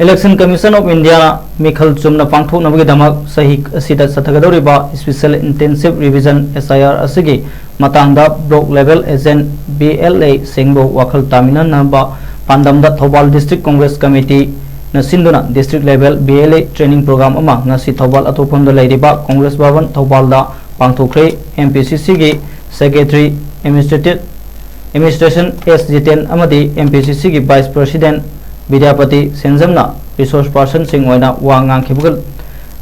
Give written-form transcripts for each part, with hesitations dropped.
Election Commission of India Mikhal Chumna Pangthoknabagidamak Chahi Asida Chathagadouriba Special Intensive Revision SIR ASIGI MATANG block level agent BLA Singbo WAKHAL TAHANNABA PANDAM THOUBAL District Congress Committee na SINDUNA District Level BLA Training Program ama ngasi THOUBAL ATHOKPAM da LEIRIBA Congress BHAVAN THOUBAL da PANGTHOKKHRE MPCC gi Secretary Administration S10 amadi MPCC gi Vice President Vidyapati Senjamna Resource Person sing oina wangang khibgal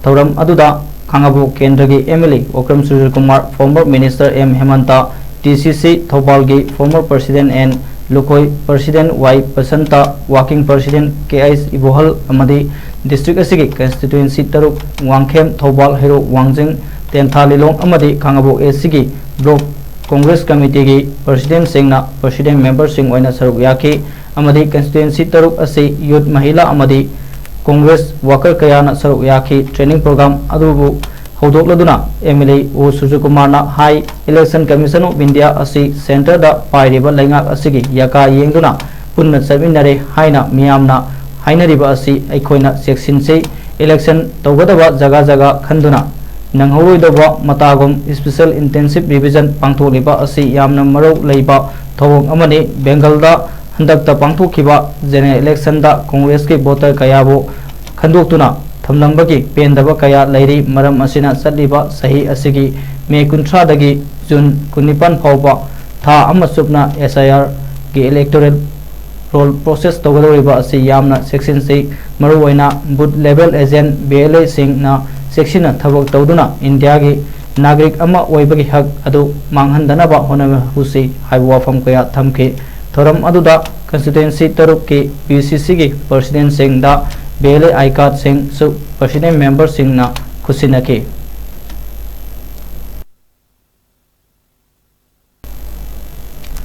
thauram aduda Khangabu Kendragi MLA Okram Sujir Kumar former Minister M Hemanta TCC THOUBAL gi former President and Lukoi President Y Pasanta Working President KIS Ibohal amadi District Asigi Constituency Taruk Wangkhem THOUBAL Hero Wangjing Tenthalilong amadi Khangabu Asigi Block Congress Committee gi President Singna President Member Sing oina saruk yaki amadi constituency taruk asi youth mahila amadi Congress worker kayana saruk yaki training program adubu hodokladuna MLA O Sujukumar na High Election Commission of India asi center da pairiba laingak asigi yaka yengduna punna saminare haina miyamna hainariba asi aikoina section se election tawgadaba jaga jaga khanduna nanghoidaba matagum special intensive revision pangthokliba asi yamna maro leiba thawong amani Bengal da handakta pangthokhiba general election da Congress ki voter kayabo khandoktuna thamlangbagi pendaba kaya leiri maram asina satliba Chahi asigi May 13 dagi June 19 fawba tha amasupna SIR gi electoral roll process togadoriba asi yamna section se maruwaina booth level agent BLA sing na section na thabak tawduna India gi nagrik ama oibagi hak adu manghandanaba honama husi haiwa fam kaya thamke thoram aduda constituency taruk ki PCC gi president sing da BLA I card sing su president member sing na khusinake